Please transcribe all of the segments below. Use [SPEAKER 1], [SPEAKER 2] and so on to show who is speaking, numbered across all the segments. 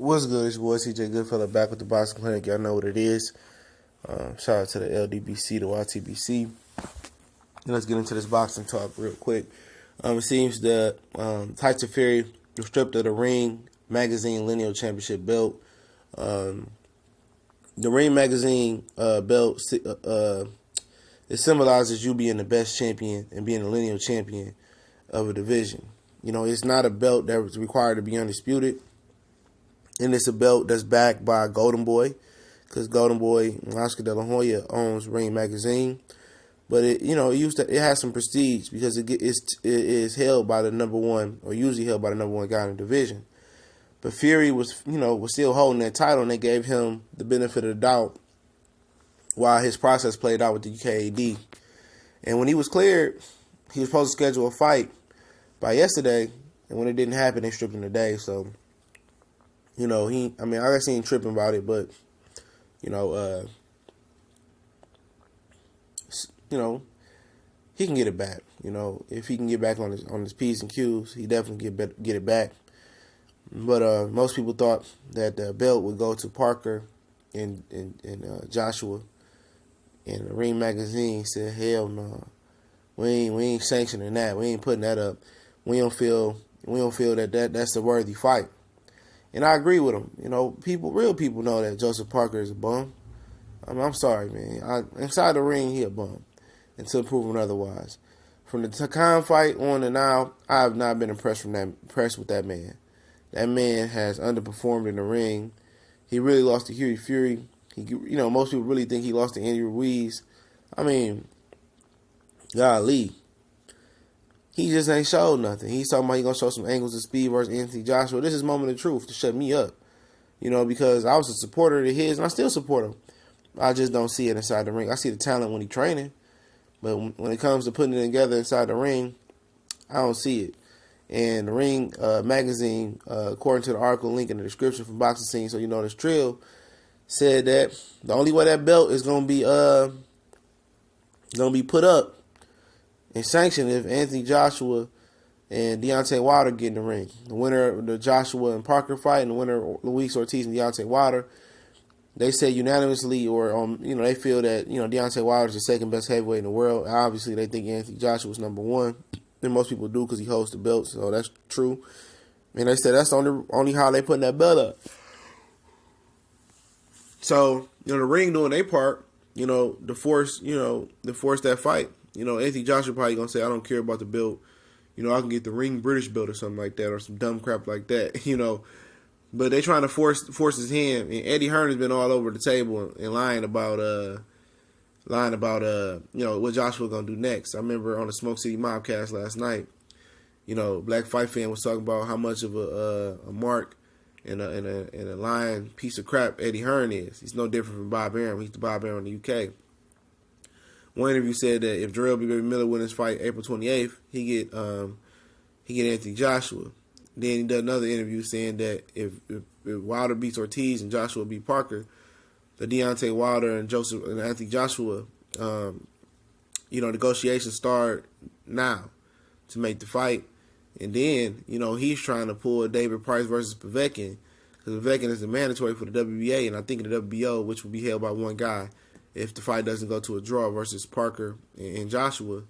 [SPEAKER 1] What's good? It's your boy CJ Goodfella back with the Boxing Clinic. Y'all know what it is. Shout out to the LDBC, the YTBC. And let's get into this boxing talk real quick. It seems that Tyson Fury was stripped of the Ring Magazine Lineal Championship belt. The Ring Magazine belt it symbolizes you being the best champion and being a lineal champion of a division. You know, it's not a belt that was required to be undisputed. And it's a belt that's backed by Golden Boy, because Golden Boy Oscar De La Hoya owns Ring Magazine. But it has some prestige because it is held by the number one, or usually held by the number one guy in the division. But Fury was still holding that title, and they gave him the benefit of the doubt while his process played out with the UKAD. And when he was cleared, he was supposed to schedule a fight by yesterday, and when it didn't happen, they stripped him today. So, I got seen tripping about it, but, he can get it back. If he can get back on his P's and Q's, he definitely get it back. But most people thought that the belt would go to Parker and Joshua, and the Ring Magazine said, "Hell no, we ain't sanctioning that. We ain't putting that up. We don't feel that's a worthy fight." And I agree with him. Real people know that Joseph Parker is a bum. I'm sorry, man. Inside the ring, he a bum until proven otherwise. From the Takan fight on to now, I have not been impressed with that man. That man has underperformed in the ring. He really lost to Hughie Fury. Most people really think he lost to Andy Ruiz. I mean, golly. He just ain't showed nothing. He's talking about he going to show some angles of speed versus Anthony Joshua. This is moment of truth to shut me up. Because I was a supporter of his, and I still support him. I just don't see it inside the ring. I see the talent when he's training. But when it comes to putting it together inside the ring, I don't see it. And the Ring Magazine, according to the article link in the description from Boxing Scene, so you know this trill, said that the only way that belt is going to be put up and sanctioned if Anthony Joshua and Deontay Wilder get in the ring. The winner of the Joshua and Parker fight and the winner of Luis Ortiz and Deontay Wilder, they said unanimously, or they feel that Deontay Wilder is the second best heavyweight in the world. Obviously, they think Anthony Joshua is number one. And most people do because he holds the belt, so that's true. And they said that's the only how they putting that belt up. So the Ring doing their part, to force that fight. Anthony Joshua probably gonna say, I don't care about the belt. I can get the Ring British belt or something like that, or some dumb crap like that. But they trying to force his hand. And Eddie Hearn has been all over the table and lying about what Joshua gonna do next. I remember on the Smoke City Mobcast last night, Black Fight Fan was talking about how much of a mark and a lying piece of crap Eddie Hearn is. He's no different from Bob Arum. He's the Bob Arum in the UK. One interview said that if Jarrell Baby Miller wins his fight April 28th, he get Anthony Joshua. Then he does another interview saying that if Wilder beats Ortiz and Joshua beat Parker, the Deontay Wilder and Anthony Joshua, negotiations start now to make the fight. And then, he's trying to pull David Price versus Povetkin, because Povetkin is the mandatory for the WBA, and I think the WBO, which will be held by one guy if the fight doesn't go to a draw versus Parker and Joshua.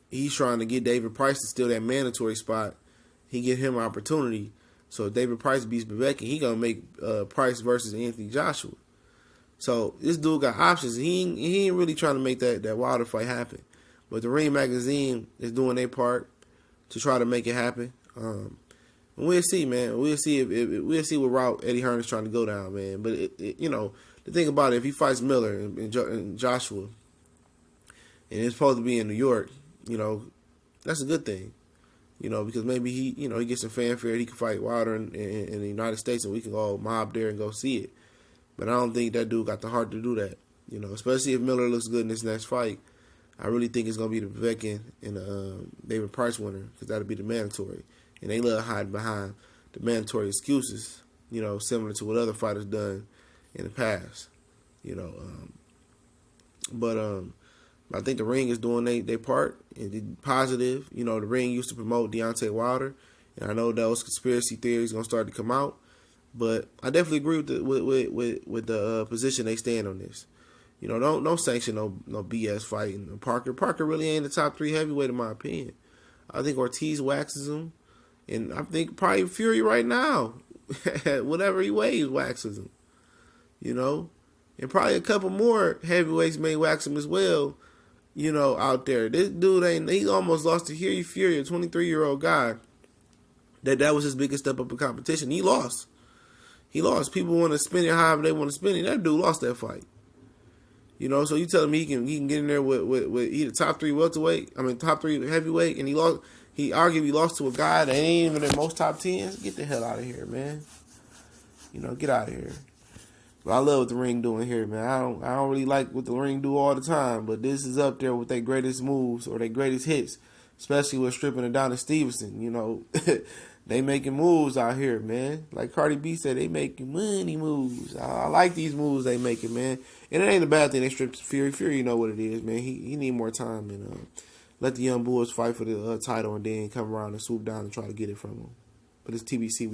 [SPEAKER 1] He's trying to get David Price to steal that mandatory spot. He get him an opportunity. So if David Price beats Povetkin, he gonna make Price versus Anthony Joshua. So this dude got options. He ain't really trying to make that Wilder fight happen. But the Ring Magazine is doing their part to try to make it happen. And we'll see, man. We'll see we'll see what route Eddie Hearn is trying to go down, man. But the thing about it, if he fights Miller and Joshua, and it's supposed to be in New York, that's a good thing. Because maybe he gets some fanfare. He can fight Wilder in the United States, and we can all mob there and go see it. But I don't think that dude got the heart to do that. Especially if Miller looks good in this next fight. I really think it's gonna be the Povetkin and the David Price winner, because that'll be the mandatory. And they love hiding behind the mandatory excuses. Similar to what other fighters done in the past. But I think the Ring is doing their part. It's positive. The Ring used to promote Deontay Wilder, And I know those conspiracy theories gonna start to come out, but I definitely agree with the position they stand on this. You know, don't sanction no BS fighting. Parker really ain't the top 3 heavyweight in my opinion. I think Ortiz waxes him, and I think probably Fury right now, whatever he weighs, waxes him. You know, and probably a couple more heavyweights may wax him as well. You know, out there, this dude he almost lost to Fury, a 23-year-old guy. That was his biggest step up in competition. He lost. People want to spin it however they want to spin it. That dude lost that fight. You know, so you telling me he can get in there with he the top 3 welterweight, top 3 heavyweight, and he arguably lost to a guy that ain't even in most top 10s? Get the hell out of here, man. You know, get out of here. But I love what the Ring doing here, man. I don't really like what the Ring do all the time, but this is up there with their greatest moves or their greatest hits, especially with stripping it down to Stevenson. You know, they making moves out here, man. Like Cardi B said, they making money moves. I like these moves they making, man. And it ain't a bad thing they stripped Fury. Fury, you know what it is, man. He need more time and let the young bulls fight for the title and then come around and swoop down and try to get it from him. But it's TBC.